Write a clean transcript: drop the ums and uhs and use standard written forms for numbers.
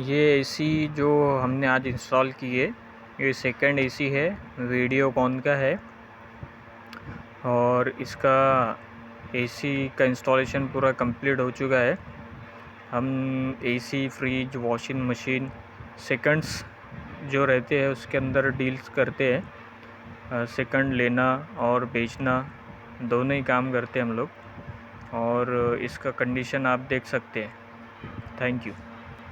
ये एसी जो हमने आज इंस्टॉल की है, ये सेकंड एसी है, वीडियोकॉन का है। और इसका एसी का इंस्टॉलेशन पूरा कंप्लीट हो चुका है। हम AC, fridge, washing machine seconds जो रहते हैं उसके अंदर डील्स करते हैं। सेकंड लेना और बेचना दोनों ही काम करते हैं हम लोग। और इसका कंडीशन आप देख सकते हैं। Thank you.